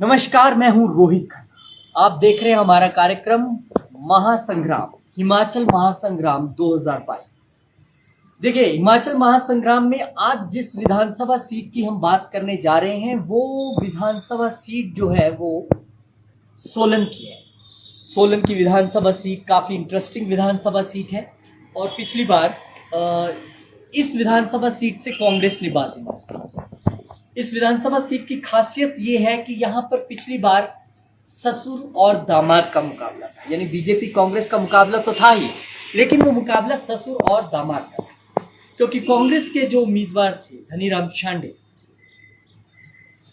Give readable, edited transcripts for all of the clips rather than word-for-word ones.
नमस्कार, मैं हूं रोहित खन्ना। आप देख रहे हैं हमारा कार्यक्रम महासंग्राम, हिमाचल महासंग्राम 2022। देखिए, हिमाचल महासंग्राम में आज जिस विधानसभा सीट की हम बात करने जा रहे हैं वो विधानसभा सीट जो है वो सोलन की है। सोलन की विधानसभा सीट काफी इंटरेस्टिंग विधानसभा सीट है और पिछली बार इस विधानसभा सीट से कांग्रेस ने बाजी मारी। इस विधानसभा सीट की खासियत ये है कि यहाँ पर पिछली बार ससुर और दामाद का मुकाबला था, यानी बीजेपी कांग्रेस का मुकाबला तो था ही, लेकिन वो मुकाबला ससुर और दामाद का था, क्योंकि कांग्रेस के जो उम्मीदवार थे धनीराम शांडिल,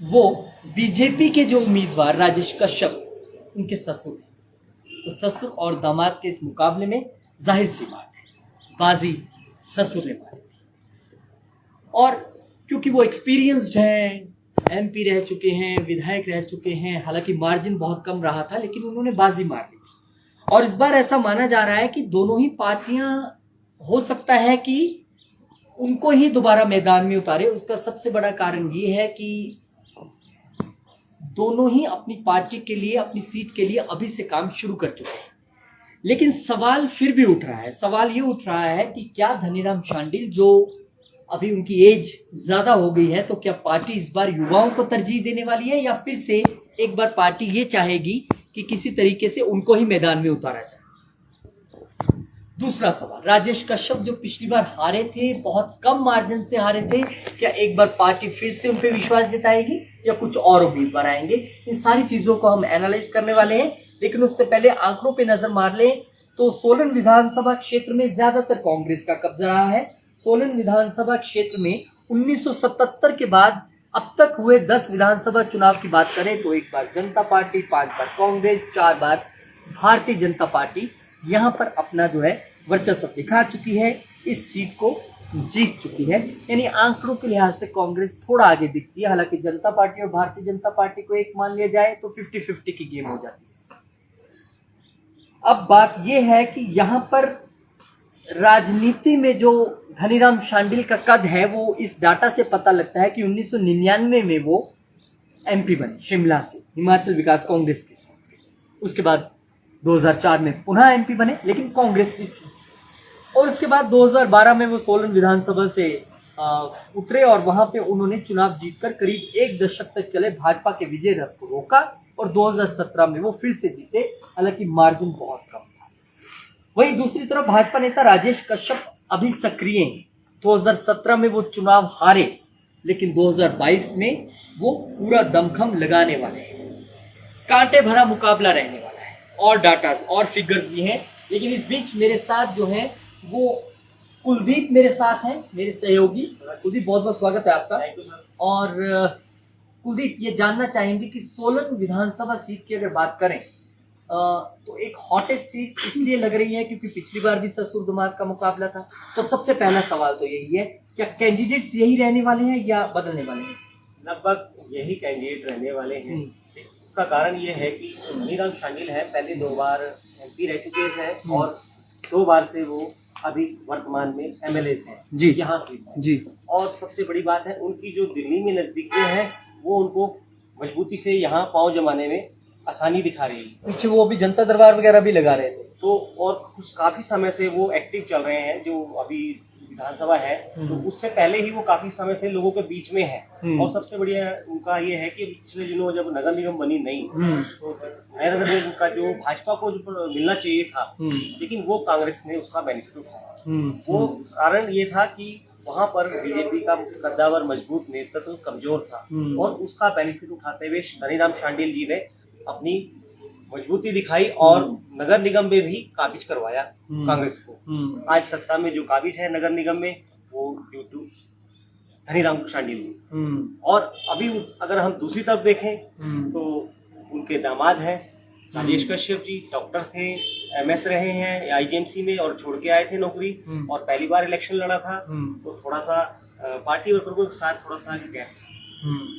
वो बीजेपी के जो उम्मीदवार राजेश कश्यप उनके ससुर हैं। तो ससुर और दामाद के इस मुकाबले में जाहिर सी बात है बाजी ससुर ने मारी थी। और क्योंकि वो एक्सपीरियंस्ड हैं, एमपी रह चुके हैं, विधायक रह चुके हैं, हालांकि मार्जिन बहुत कम रहा था लेकिन उन्होंने बाजी मार ली थी। और इस बार ऐसा माना जा रहा है कि दोनों ही पार्टियां हो सकता है कि उनको ही दोबारा मैदान में उतारे। उसका सबसे बड़ा कारण ये है कि दोनों ही अपनी पार्टी के लिए, अपनी सीट के लिए अभी से काम शुरू कर चुके हैं। लेकिन सवाल फिर भी उठ रहा है, सवाल ये उठ रहा है कि क्या धनीराम शांडिल, जो अभी उनकी एज ज्यादा हो गई है, तो क्या पार्टी इस बार युवाओं को तरजीह देने वाली है या फिर से एक बार पार्टी ये चाहेगी कि किसी तरीके से उनको ही मैदान में उतारा जाए। दूसरा सवाल, राजेश कश्यप जो पिछली बार हारे थे, बहुत कम मार्जिन से हारे थे, क्या एक बार पार्टी फिर से उन पर विश्वास जताएगी या कुछ और उम्मीदवार आएंगे? इन सारी चीजों को हम एनालाइज करने वाले हैं। लेकिन उससे पहले आंकड़ों पे नजर मार लें तो सोलन विधानसभा क्षेत्र में ज्यादातर कांग्रेस का कब्जा रहा है। सोलन विधानसभा क्षेत्र में 1977 के बाद अब तक हुए 10 विधानसभा चुनाव की बात करें तो 1 बार जनता पार्टी, 5 बार कांग्रेस, 4 बार भारतीय जनता पार्टी यहाँ पर अपना जो है वर्चस्व दिखा चुकी है, इस सीट को जीत चुकी है। यानी आंकड़ों के लिहाज से कांग्रेस थोड़ा आगे दिखती है, हालांकि जनता पार्टी और भारतीय जनता पार्टी को एक मान लिया जाए तो 50-50 की गेम हो जाती है। अब बात यह है कि यहाँ पर राजनीति में जो धनीराम शांडिल का कद है वो इस डाटा से पता लगता है कि 1999 में वो एमपी बने शिमला से, हिमाचल विकास कांग्रेस की सीट। उसके बाद 2004 में पुनः एमपी बने लेकिन कांग्रेस की सीट, और उसके बाद 2012 में वो सोलन विधानसभा से उतरे और वहां पे उन्होंने चुनाव जीतकर करीब 1 दशक तक चले भाजपा के विजय रथ को रोका और 2017 में वो फिर से जीते, हालांकि मार्जिन बहुत कम था। वहीं दूसरी तरफ भाजपा नेता राजेश कश्यप अभी सक्रिय हैं। 2017 में वो चुनाव हारे लेकिन 2022 में वो पूरा दमखम लगाने वाले हैं। कांटे भरा मुकाबला रहने वाला है और डाटा और फिगर्स भी हैं। लेकिन इस बीच मेरे साथ जो है वो कुलदीप मेरे साथ हैं, मेरे सहयोगी। कुलदीप, बहुत बहुत स्वागत है आपका। और कुलदीप, ये जानना चाहेंगे कि सोलन विधानसभा सीट की अगर बात करें तो एक हॉटेस्ट सीट इसलिए लग रही है क्योंकि पिछली बार भी ससुर दामाद का मुकाबला था। तो सबसे पहला सवाल तो यही है, क्या कैंडिडेट्स यही रहने वाले हैं या बदलने वाले हैं? लगभग यही कैंडिडेट रहने वाले हैं। उसका कारण ये है कि धनीराम शांडिल है, पहले 2 बार एमपी रह चुके हैं और 2 बार से वो अभी वर्तमान में एमएलए हैं जी, यहाँ से जी। और सबसे बड़ी बात है उनकी जो दिल्ली में नजदीकियां हैं वो उनको मजबूती से यहाँ पांव जमाने में आसानी दिखा रही है। पीछे वो अभी जनता दरबार वगैरह भी लगा रहे थे तो और कुछ काफी समय से वो एक्टिव चल रहे हैं। जो अभी विधानसभा है तो उससे पहले ही वो काफी समय से लोगों के बीच में है। और सबसे बढ़िया उनका ये है कि पिछले दिनों जब नगर निगम बनी नहीं तो नया नगर निगम का जो भाजपा को जो मिलना चाहिए था लेकिन वो कांग्रेस ने उसका बेनिफिट उठाया। वो कारण ये था कि वहाँ पर बीजेपी का कद्दावर मजबूत नेतृत्व कमजोर था और उसका बेनिफिट उठाते हुए धनीराम शांडिल जी ने अपनी मजबूती दिखाई और नगर निगम में भी काबिज करवाया कांग्रेस को। आज सत्ता में जो काबिज है नगर निगम में वो ड्यू टू धनीराम शांडिल। और अभी अगर हम दूसरी तरफ देखें तो उनके दामाद हैं राजेश कश्यप जी, डॉक्टर थे, एमएस रहे हैं आईजीएमसी में और छोड़ के आए थे नौकरी और पहली बार इलेक्शन लड़ा था तो थोड़ा सा पार्टी वर्करों के साथ थोड़ा सा गैप था।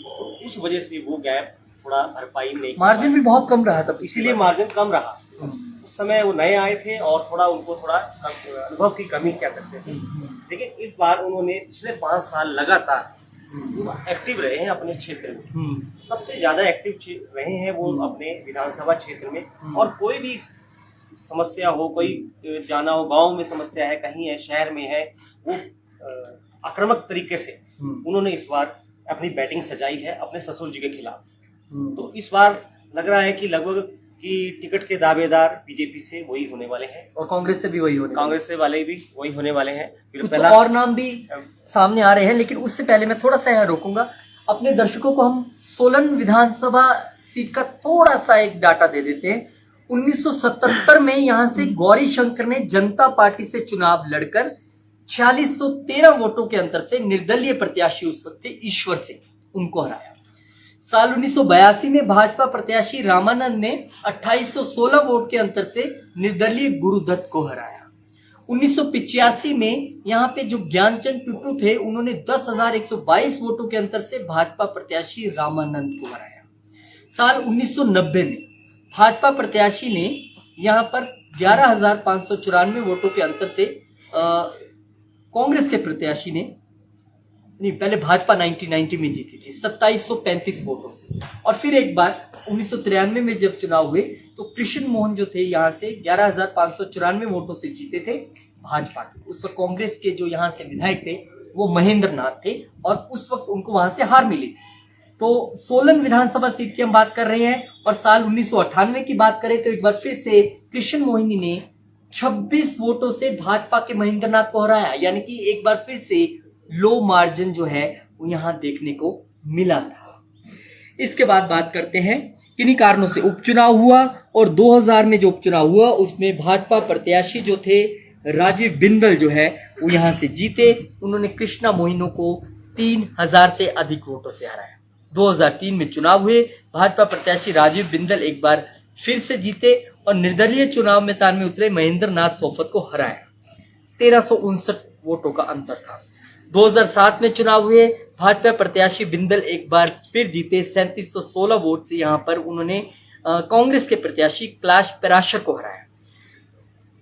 तो उस वजह से वो गैप थोड़ा भरपाई नहीं, मार्जिन भी बहुत कम रहा था, इसीलिए मार्जिन कम रहा। उस समय वो नए आए थे और थोड़ा उनको थोड़ा अनुभव की कमी कह सकते थे। लेकिन इस बार उन्होंने पिछले 5 साल लगातार वो एक्टिव रहे हैं अपने क्षेत्र में। सबसे ज्यादा एक्टिव रहे हैं वो अपने विधानसभा क्षेत्र में। और कोई भी समस्या हो, कोई जाना हो, गांव में समस्या है, कहीं है, शहर में है, वो आक्रामक तरीके से उन्होंने इस बार अपनी बैटिंग सजाई है अपने ससुर जी के खिलाफ। तो इस बार लग रहा है कि लगभग कि टिकट के दावेदार बीजेपी से वही होने वाले हैं और कांग्रेस से भी वही होने कांग्रेस से वाले भी वही होने वाले हैं। कुछ और नाम भी सामने आ रहे हैं, लेकिन उससे पहले मैं थोड़ा सा यहाँ रोकूंगा। अपने दर्शकों को हम सोलन विधानसभा सीट का थोड़ा सा एक डाटा दे देते हैं। 1977 में यहाँ से गौरी शंकर ने जनता पार्टी से चुनाव लड़कर 4613 वोटों के अंतर से निर्दलीय प्रत्याशी उस वक्त थे ईश्वर सिंह, उनको हराया। साल 1982 में भाजपा प्रत्याशी रामानंद ने 2816 वोट के अंतर से निर्दलीय गुरुदत्त को हराया। 1985 में यहाँ पे जो ज्ञानचंद टुटू थे, उन्होंने 10,122 वोटों के अंतर से भाजपा प्रत्याशी रामानंद को हराया। साल 1990 में भाजपा प्रत्याशी ने यहाँ पर 11,594 वोटों के अंतर से कांग्रेस के प्रत्याशी ने पहले भाजपा 1990 में जीती थी 2735 वोटों से। और फिर एक बार 1993 में जब चुनाव हुए तो कृष्ण मोहन जो थे यहाँ से 11,594 वोटों से जीते थे भाजपा के। उस वक्त कांग्रेस के जो यहाँ से विधायक थे वो महेंद्र नाथ थे और उस वक्त उनको वहां से हार मिली थी। तो सोलन विधानसभा सीट की हम बात कर रहे हैं। और साल 1998 की बात करें तो एक बार फिर से कृष्ण मोहिनी ने 26 वोटों से भाजपा के महेंद्र नाथ को हराया, यानी कि एक बार फिर से लो मार्जिन जो है वो यहाँ देखने को मिला था। इसके बाद बात करते हैं किन्हीं कारणों से उपचुनाव हुआ और 2000 में जो उपचुनाव हुआ उसमें भाजपा प्रत्याशी जो थे राजीव बिंदल जो है वो यहाँ से जीते। उन्होंने कृष्णा मोहिनो को 3000 से अधिक वोटों से हराया। 2003 में चुनाव हुए, भाजपा प्रत्याशी राजीव बिंदल एक बार फिर से जीते और निर्दलीय चुनाव मैदान में उतरे महेंद्र नाथ सोफत को हराया। 1359 वोटों का अंतर था। 2007 में चुनाव हुए, भाजपा प्रत्याशी बिंदल एक बार फिर जीते। 3716 वोट से यहाँ पर उन्होंने कांग्रेस के प्रत्याशी कैलाश पराशर को हराया।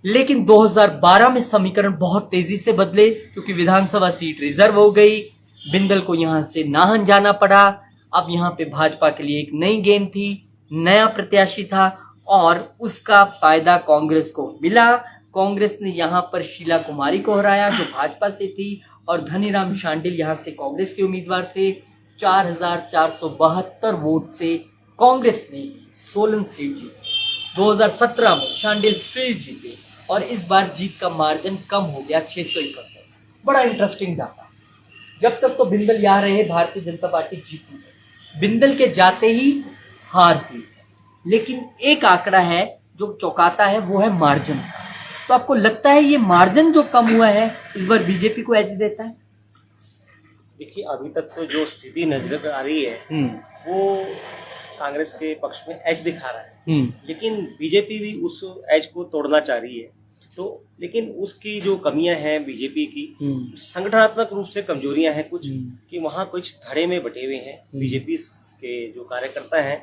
लेकिन 2012 में समीकरण बहुत तेजी से बदले क्योंकि विधानसभा सीट रिजर्व हो गई। बिंदल को यहाँ से नाहन जाना पड़ा। अब यहाँ पे भाजपा के लिए एक नई गेम थी, नया प्रत्याशी था और उसका फायदा कांग्रेस को मिला। कांग्रेस ने यहाँ पर शीला कुमारी को हराया जो भाजपा से थी और धनीराम शांडिल यहाँ से कांग्रेस के उम्मीदवार थे। 4472 वोट से कांग्रेस ने सोलन सीट जीती। 2017 में शांडिल फिर जीते और इस बार जीत का मार्जिन कम हो गया 671। बड़ा इंटरेस्टिंग डाटा। जब तक तो बिंदल यहाँ रहे भारतीय जनता पार्टी जीती, बिंदल के जाते ही हार हुई। लेकिन एक आंकड़ा है जो चौंकाता है, वो है मार्जिन। तो आपको लगता है ये मार्जिन जो कम हुआ है इस बार बीजेपी को एज देता है? देखिए, अभी तक तो जो स्थिति नजर आ रही है वो कांग्रेस के पक्ष में एज दिखा रहा है। लेकिन बीजेपी भी उस एज को तोड़ना चाह रही है। तो लेकिन उसकी जो कमियां हैं बीजेपी की, संगठनात्मक रूप से कमजोरियां हैं कुछ, कि वहाँ कुछ धड़े में बटे हुए हैं बीजेपी के जो कार्यकर्ता हैं।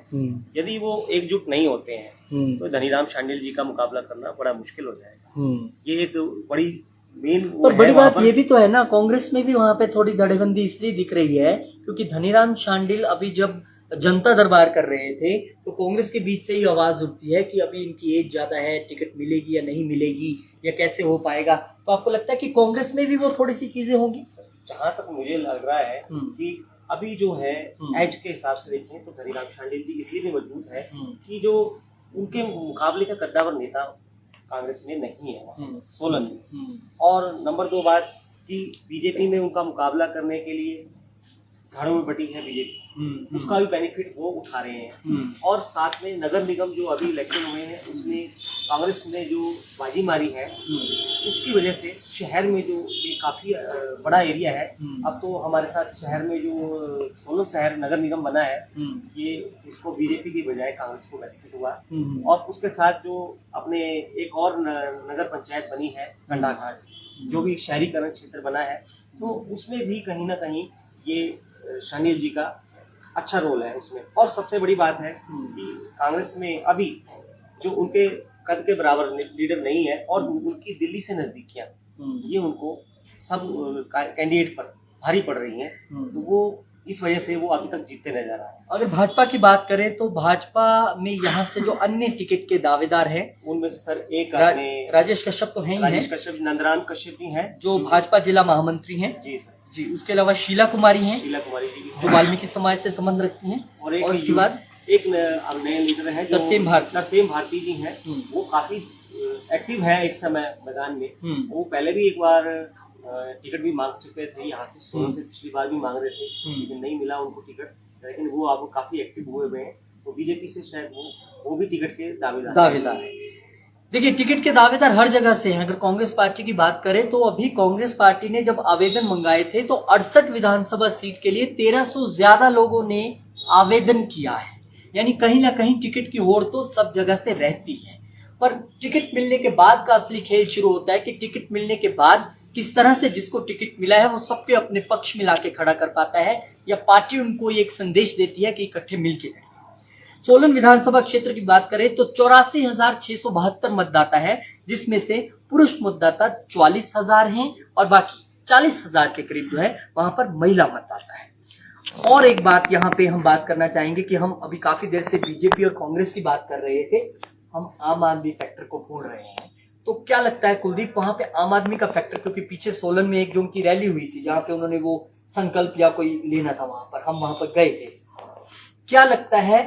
यदि वो एकजुट नहीं होते हैं तो धनीराम शांडिल जी का मुकाबला करना बड़ा मुश्किल हो जाएगा। ये एक बड़ी मेन और बड़ी बात ये भी तो है ना, कांग्रेस में भी वहाँ पे थोड़ी धड़ेबंदी इसलिए दिख रही है क्योंकि धनीराम शांडिल अभी जब जनता दरबार कर रहे थे तो कांग्रेस के बीच से ही आवाज उठती है कि अभी इनकी एज ज्यादा है, टिकट मिलेगी या नहीं मिलेगी या कैसे हो पाएगा। तो आपको लगता है कि कांग्रेस में भी वो थोड़ी सी चीजें होंगी? जहां तक मुझे लग रहा है कि अभी जो है एज के हिसाब से देखें तो धनीराम शांडिल जी इसलिए भी मजबूत है कि जो उनके मुकाबले का कद्दावर नेता कांग्रेस में नहीं है सोलन में। और नंबर 2 बात कि बीजेपी में उनका मुकाबला करने के लिए धड़ों में बटी है बीजेपी, उसका भी बेनिफिट वो उठा रहे हैं। और साथ में नगर निगम जो अभी इलेक्शन हुए हैं उसमें कांग्रेस ने जो बाजी मारी है उसकी वजह से शहर में जो ये काफी बड़ा एरिया है। अब तो हमारे साथ शहर में जो सोलन शहर नगर निगम बना है ये उसको बीजेपी की बजाय कांग्रेस को बेनिफिट हुआ। और उसके साथ जो अपने एक और नगर पंचायत बनी है कंडाघाट, जो भी शहरीकरण क्षेत्र बना है, तो उसमें भी कहीं ना कहीं ये शांडिल जी का अच्छा रोल है उसमें। और सबसे बड़ी बात है कि कांग्रेस में अभी जो उनके कद के बराबर लीडर नहीं है और उनकी दिल्ली से नजदीकियां ये उनको सब कैंडिडेट पर भारी पड़ रही हैं, तो वो इस वजह से वो अभी तक जीतते नजर आ रहे हैं। अगर भाजपा की बात करें तो भाजपा में यहाँ से जो अन्य टिकट के दावेदार हैं, उनमें से सर एक अपने राजेश कश्यप तो हैं ही राजेश हैं, कश्यप, नंदराम कश्यप भी हैं जो भाजपा जिला महामंत्री हैं जी सर, जी। उसके अलावा शीला कुमारी हैं, शीला कुमारी जी भी जो वाल्मीकि समाज से संबंध रखती हैं, और उसके बाद एक अब नए लीडर हैं जो तरसेम भारती जी हैं। वो काफी एक्टिव है इस समय मैदान में। वो पहले भी एक बार टिकट भी मांग चुके थे यहाँ से, सोलन से पिछली बार भी मांग रहे थे, लेकिन नहीं मिला उनको टिकट, लेकिन वो अब काफी एक्टिव हुए हैं। तो बीजेपी से शायद वो भी टिकट के दावेदार है। देखिए, टिकट के दावेदार हर जगह से हैं। अगर कांग्रेस पार्टी की बात करें तो अभी कांग्रेस पार्टी ने जब आवेदन मंगाए थे तो 68 विधानसभा सीट के लिए 1300 ज्यादा लोगों ने आवेदन किया है। यानी कहीं ना कहीं टिकट की होड़ तो सब जगह से रहती है, पर टिकट मिलने के बाद का असली खेल शुरू होता है कि टिकट मिलने के बाद किस तरह से जिसको टिकट मिला है वो सबके अपने पक्ष में लाके खड़ा कर पाता है, या पार्टी उनको एक संदेश देती है कि इकट्ठे मिलके लड़ें। सोलन विधानसभा क्षेत्र की बात करें तो 84,672 मतदाता है, जिसमें से पुरुष मतदाता 44,000 हैं और बाकी 40,000 के करीब जो है वहां पर महिला मतदाता है। और एक बात यहाँ पे हम बात करना चाहेंगे कि हम अभी काफी देर से बीजेपी और कांग्रेस की बात कर रहे थे, हम आम आदमी फैक्टर को भूल रहे हैं। तो क्या लगता है कुलदीप, वहां पे आम आदमी का फैक्टर, क्योंकि पीछे सोलन में एक जो उनकी रैली हुई थी जहां पे उन्होंने वो संकल्प या कोई लेना था, वहां पर हम वहां पर गए थे, क्या लगता है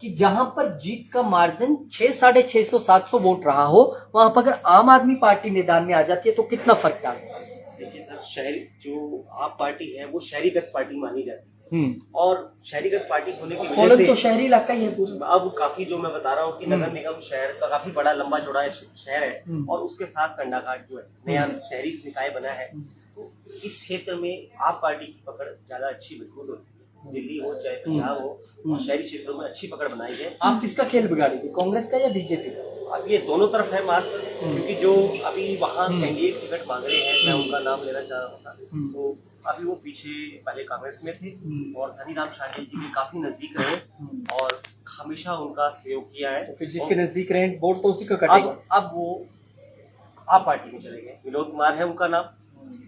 कि जहां पर जीत का मार्जिन 600, 700 वोट रहा हो, वहां पर अगर आम आदमी पार्टी मैदान में आ जाती है तो कितना फर्क डालेगा? देखिए सर, शहरी जो आप पार्टी है वो शहरीगत पार्टी मानी जाती है, और शहरीगत पार्टी होने की सोलन तो शहरी इलाका ही है पूरा। अब काफी जो मैं बता रहा हूँ कि नगर निगम शहर का काफी बड़ा लंबा चौड़ा शहर है, और उसके साथ कंडाघाट जो है नया शहरी निकाय बना है, तो इस क्षेत्र में आप पार्टी की पकड़ ज्यादा अच्छी मजबूत होती है। दिल्ली हो चाहे पंजाब हो, शहरी क्षेत्रों में अच्छी पकड़ बनाई है। आप किसका खेल बिगाड़ेंगे, कांग्रेस का या बीजेपी का? अब ये दोनों तरफ है मार्च, क्योंकि जो अभी वहाँ कैंडिडेट टिकट मांग रहे हैं, मैं उनका नाम लेना चाह रहा था, तो अभी वो पीछे पहले कांग्रेस में थे और धनीराम शांडिल जी के काफी नजदीक रहे और हमेशा उनका सहयोग किया है। तो फिर जिसके नजदीक रहे वोट तो उसी का कटेगा। अब वो आप पार्टी में चले गए, विनोद कुमार है उनका नाम,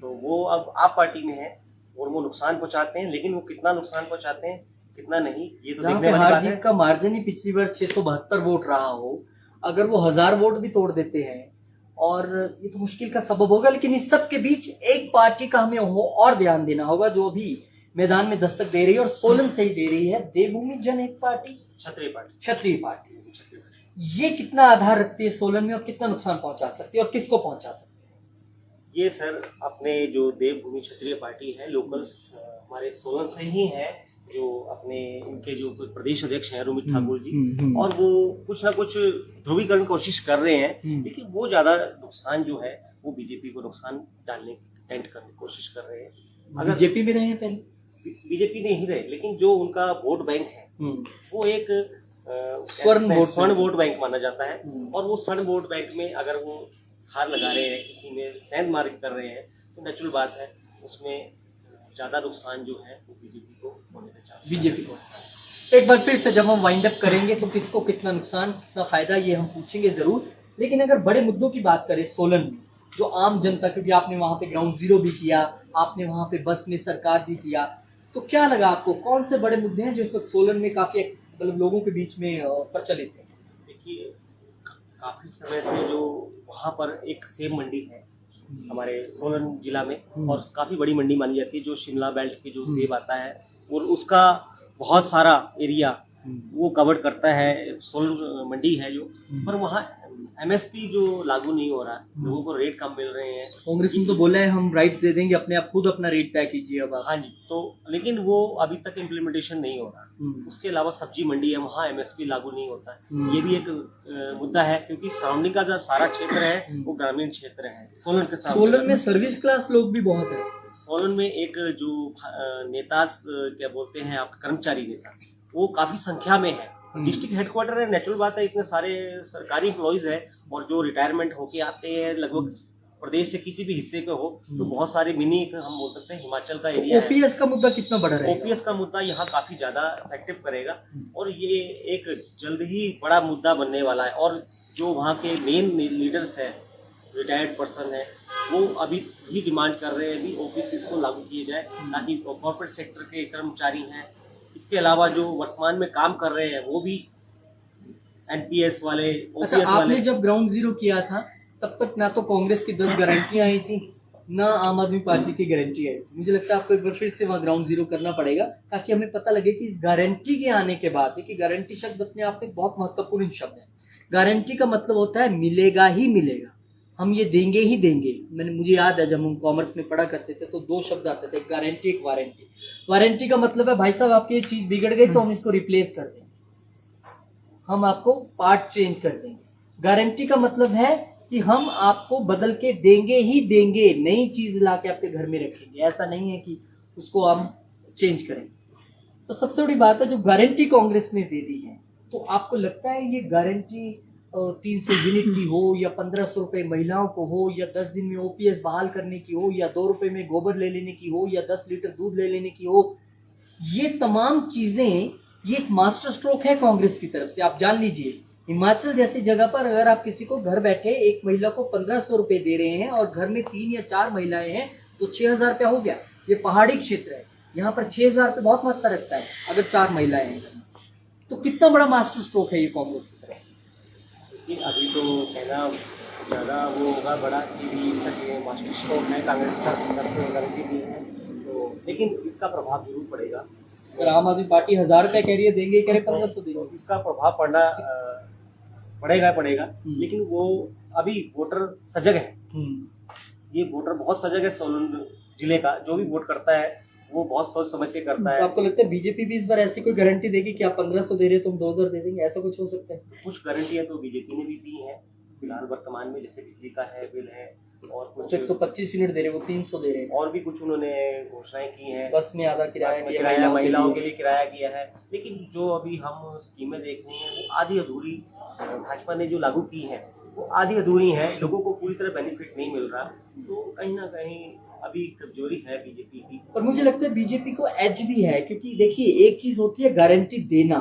तो वो अब आप पार्टी में है और वो नुकसान पहुंचाते हैं, लेकिन वो कितना नुकसान पहुंचाते हैं कितना नहीं, ये तो देखने वाली बात है। का मार्जिन ही पिछली बार 672 वोट रहा हो, अगर वो 1000 वोट भी तोड़ देते हैं और ये तो मुश्किल का सबब होगा, लेकिन इस सब के बीच एक पार्टी का हमें और ध्यान देना होगा जो अभी मैदान में दस्तक दे रही है और सोलन से ही दे रही है, देवभूमि जनहित पार्टी, क्षत्रिय पार्टी। ये कितना आधार रखती है सोलन में और कितना नुकसान पहुंचा सकती है और किसको पहुंचा सकती है? ये सर अपने जो देवभूमि क्षत्रिय पार्टी है, लोकल हमारे सोलन से ही है, जो अपने उनके जो प्रदेश अध्यक्ष हैं रोमित ठाकुर जी, और वो कुछ ना कुछ ध्रुवीकरण की कोशिश कर रहे हैं, लेकिन वो ज्यादा नुकसान जो है वो बीजेपी को नुकसान डालने की टेंट करने की कोशिश कर रहे हैं। अगर बीजेपी में रहे हैं पहले, बीजेपी नहीं ही रहे, लेकिन जो उनका वोट बैंक है वो एक स्वर्ण वोट बैंक माना जाता है, और वो स्वर्ण वोट बैंक में अगर वो हार लगा रहे हैं, किसी में सेंध मार्क कर रहे हैं, तो नेचुरल बात है उसमें ज्यादा नुकसान जो है वो बीजेपी को होने का चांस, बीजेपी को। एक बार फिर से जब हम वाइंड अप करेंगे तो किसको कितना नुकसान कितना फायदा ये हम पूछेंगे जरूर, लेकिन अगर बड़े मुद्दों की बात करें सोलन में, जो आम जनता, क्योंकि आपने वहाँ पे ग्राउंड जीरो भी किया, आपने वहाँ पे बस में सरकार भी किया, तो क्या लगा आपको कौन से बड़े मुद्दे हैं जो इस वक्त सोलन में काफी मतलब लोगों के बीच में प्रचलित है? देखिए, काफी समय से जो वहाँ पर एक सेब मंडी है हमारे सोलन जिला में, और काफी बड़ी मंडी मानी जाती है, जो शिमला बेल्ट के जो सेब आता है और उसका बहुत सारा एरिया वो कवर करता है, सोलन मंडी है जो, पर वहाँ एमएसपी जो लागू नहीं हो रहा है, लोगों को रेट कम मिल रहे हैं। कांग्रेस ने तो बोला है हम राइट्स दे देंगे, अपने आप खुद अपना रेट तय कीजिए अब। हाँ जी, तो लेकिन वो अभी तक इम्प्लीमेंटेशन नहीं हो रहा। उसके अलावा सब्जी मंडी है, वहाँ एमएसपी लागू नहीं होता है, ये भी एक मुद्दा है, क्योंकि सराउंडिंग का जो सारा क्षेत्र है वो ग्रामीण क्षेत्र है। सोलन में सर्विस क्लास लोग भी बहुत है। सोलन में एक जो नेता क्या बोलते हैं आप, कर्मचारी नेता, वो काफी संख्या में है। डिस्ट्रिक्ट हेडक्वार्टर है, नेचुरल बात है, इतने सारे सरकारी एम्प्लॉइज है, और जो रिटायरमेंट होके आते हैं लगभग प्रदेश से किसी भी हिस्से के हो, तो बहुत सारे मिनी हम बोल सकते हैं हिमाचल का एरिया है। ओपीएस का मुद्दा कितना बड़ा रहेगा? ओपीएस का मुद्दा यहाँ काफी ज्यादा इफेक्टिव करेगा, और ये एक जल्द ही बड़ा मुद्दा बनने वाला है। और जो वहाँ के मेन लीडर्स हैं, रिटायर्ड पर्सन है, वो अभी भी डिमांड कर रहे हैं भी ओबीसी को लागू किए जाए, ताकि कॉर्पोरेट सेक्टर के कर्मचारी हैं, इसके अलावा जो वर्तमान में काम कर रहे हैं वो भी एनपीएस वाले, अच्छा, ओपीएस आपने वाले। जब ग्राउंड जीरो किया था तब तक ना तो कांग्रेस की 10 गारंटियां आई थी, ना आम आदमी पार्टी की गारंटी आई थी। मुझे लगता है आपको एक बार फिर से वहाँ ग्राउंड जीरो करना पड़ेगा, ताकि हमें पता लगे कि इस गारंटी के आने के बाद, देखिए गारंटी शब्द अपने आप में बहुत महत्वपूर्ण शब्द है। गारंटी का मतलब होता है मिलेगा ही मिलेगा, हम ये देंगे ही देंगे। मुझे याद है जब हम कॉमर्स में पढ़ा करते थे तो 2 शब्द आते थे, एक गारंटी एक वारंटी। वारंटी का मतलब है भाई साहब आपकी ये चीज बिगड़ गई तो हम इसको रिप्लेस कर देंगे, हम आपको पार्ट चेंज कर देंगे। गारंटी का मतलब है कि हम आपको बदल के देंगे ही देंगे, नई चीज ला के आपके घर में रखेंगे, ऐसा नहीं है कि उसको हम चेंज करेंगे। तो सबसे बड़ी बात है जो गारंटी कांग्रेस ने दे दी है, तो आपको लगता है ये गारंटी 300 यूनिट की हो या 1500 रुपए महिलाओं को हो या 10 दिन में ओपीएस बहाल करने की हो या 2 रुपए में गोबर ले लेने की हो या 10 लीटर दूध ले लेने की हो, ये तमाम चीजें ये एक मास्टर स्ट्रोक है कांग्रेस की तरफ से। आप जान लीजिए हिमाचल जैसी जगह पर अगर आप किसी को घर बैठे एक महिला को 1500 रुपए दे रहे हैं और घर में 3 या 4 महिलाएं हैं तो 6000 रुपया हो गया। ये पहाड़ी क्षेत्र है, यहाँ पर 6000 रुपये बहुत महत्व रखता है अगर 4 महिलाएं हैं। तो कितना बड़ा मास्टर स्ट्रोक है ये कांग्रेस की तरफ से। अभी तो कहना ज़्यादा वो होगा बड़ा कि भी ये मास्टर स्ट्रोक है कांग्रेस का, गारंटी दी है तो, लेकिन इसका प्रभाव जरूर पड़ेगा। अगर आम आदमी पार्टी 1000 रुपये कह रही है देंगे, कह रहे 1500 देंगे, इसका प्रभाव पड़ेगा, लेकिन वो अभी वोटर सजग है। ये वोटर बहुत सजग है, सोलन जिले का जो भी वोट करता है वो बहुत सोच समझ के करता है। तो आपको लगता है बीजेपी भी इस बार ऐसी कोई गारंटी देगी कि आप 1500 दे रहे हो तुम 2000 दे देंगे, ऐसा कुछ हो सकता है? कुछ गारंटियां तो बीजेपी ने भी दी हैं फिलहाल वर्तमान में, जैसे बिजली का है बिल है, और कुछ 125 यूनिट दे रहे हैं, वो 300 दे रहे हैं, और भी कुछ उन्होंने घोषणाएं की हैं। बस में आधा किराया महिलाओं के लिए किराया किया है, लेकिन जो अभी हम स्कीमें देख रहे हैं वो आधी अधूरी, भाजपा ने जो लागू की है वो आधी अधूरी है, लोगों को पूरी तरह बेनिफिट नहीं मिल रहा, तो कहीं ना कहीं अभी कमजोरी है बीजेपी की। और मुझे लगता है बीजेपी को एज भी है, क्योंकि देखिए एक चीज होती है गारंटी देना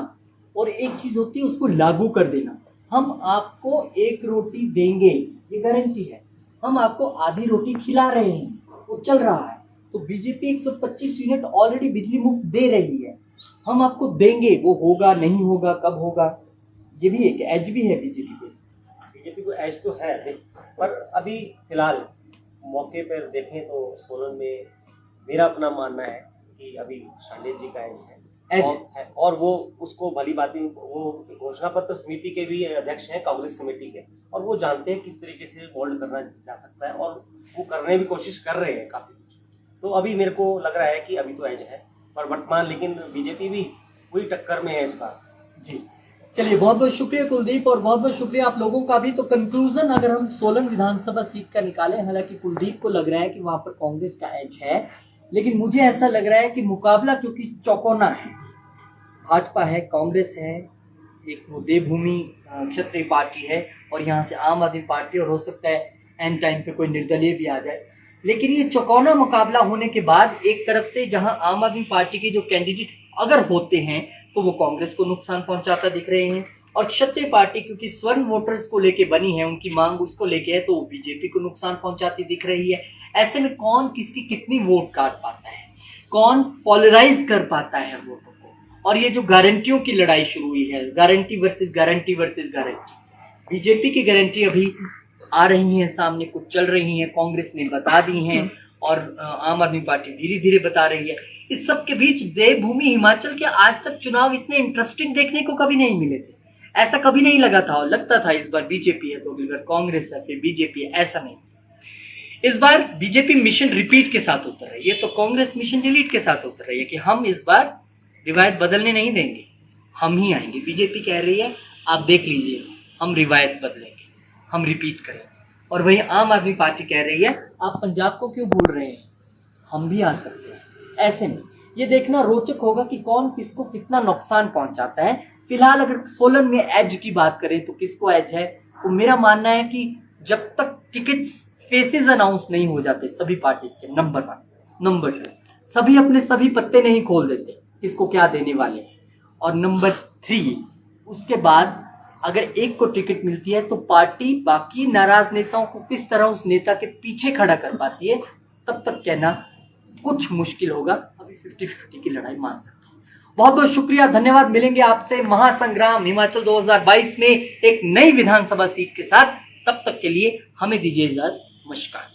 और एक चीज होती है उसको लागू कर देना। हम आपको 1 रोटी देंगे ये गारंटी है, हम आपको आधी रोटी खिला रहे हैं, वो चल रहा है। तो बीजेपी 125 यूनिट ऑलरेडी बिजली मुफ्त दे रही है, हम आपको देंगे, वो होगा नहीं होगा कब होगा, ये भी एक एज भी है बीजेपी को। बीजेपी को एज तो है, पर अभी फिलहाल मौके पर देखें तो सोलन में मेरा अपना मानना है कि अभी शांडिल जी का एज है, और वो उसको भली बात वो घोषणा पत्र समिति के भी अध्यक्ष हैं कांग्रेस कमेटी के, और वो जानते हैं किस तरीके से मोल्ड करना जा सकता है, और वो करने की कोशिश कर रहे हैं काफी कुछ। तो अभी मेरे को लग रहा है कि अभी तो एज है पर वर्तमान, लेकिन बीजेपी भी पूरी टक्कर में है इस बार। जी चलिए, बहुत बहुत शुक्रिया कुलदीप, और बहुत बहुत शुक्रिया आप लोगों का भी। तो कंक्लूजन अगर हम सोलन विधानसभा सीट का निकालें, हालांकि कुलदीप को लग रहा है कि वहां पर कांग्रेस का एज है, लेकिन मुझे ऐसा लग रहा है कि मुकाबला क्योंकि चौकोना है, भाजपा है, कांग्रेस है, एक वो देवभूमि क्षत्रिय पार्टी है, और यहाँ से आम आदमी पार्टी, और हो सकता है एंड टाइम पे कोई निर्दलीय भी आ जाए। लेकिन ये चौकोना मुकाबला होने के बाद एक तरफ से जहां आम आदमी पार्टी के जो कैंडिडेट अगर होते हैं तो वो कांग्रेस को नुकसान पहुंचाता दिख रहे हैं, और क्षत्रिय पार्टी क्योंकि स्वर्ण वोटर्स को लेके बनी है, उनकी मांग उसको लेके है, तो वो बीजेपी को नुकसान पहुंचाती दिख रही है। ऐसे में कौन किसकी कितनी वोट काट पाता है, कौन पोलराइज कर पाता है वोटों को, और ये जो गारंटियों की लड़ाई शुरू हुई है, गारंटी वर्सेस गारंटी, बीजेपी की गारंटी अभी आ रही है सामने, कुछ चल रही है, कांग्रेस ने बता दी हैं, और आम आदमी पार्टी धीरे धीरे बता रही है। इस सब के बीच देवभूमि हिमाचल के आज तक चुनाव इतने इंटरेस्टिंग देखने को कभी नहीं मिले थे, ऐसा कभी नहीं लगा था, और लगता था इस बार बीजेपी है तो अगली बार कांग्रेस है फिर बीजेपी है, ऐसा नहीं। इस बार बीजेपी मिशन रिपीट के साथ उतर रही है, तो कांग्रेस मिशन डिलीट के साथ उतर रही है कि हम इस बार रिवायत बदलने नहीं देंगे, हम ही आएंगे। बीजेपी कह रही है आप देख लीजिए हम रिवायत बदलेंगे, हम रिपीट करेंगे, और वही आम आदमी पार्टी कह रही है आप पंजाब को क्यों भूल रहे हैं, हम भी आ सकते हैं। ऐसे में ये देखना रोचक होगा कि कौन किसको कितना नुकसान पहुंचाता है। फिलहाल अगर सोलन में एज की बात करें तो किसको एज है, तो मेरा मानना है कि जब तक टिकट्स फेसेस अनाउंस नहीं हो जाते सभी पार्टीज के, नंबर 1, नंबर 2 सभी अपने सभी पत्ते नहीं खोल देते किसको क्या देने वाले, और नंबर 3 उसके बाद अगर एक को टिकट मिलती है तो पार्टी बाकी नाराज नेताओं को किस तरह उस नेता के पीछे खड़ा कर पाती है, तब तक कहना कुछ मुश्किल होगा। अभी 50-50 की लड़ाई मान सकते हैं। बहुत बहुत शुक्रिया, धन्यवाद। मिलेंगे आपसे महासंग्राम हिमाचल 2022 में एक नई विधानसभा सीट के साथ। तब तक के लिए हमें दीजिए इजाजत। नमस्कार।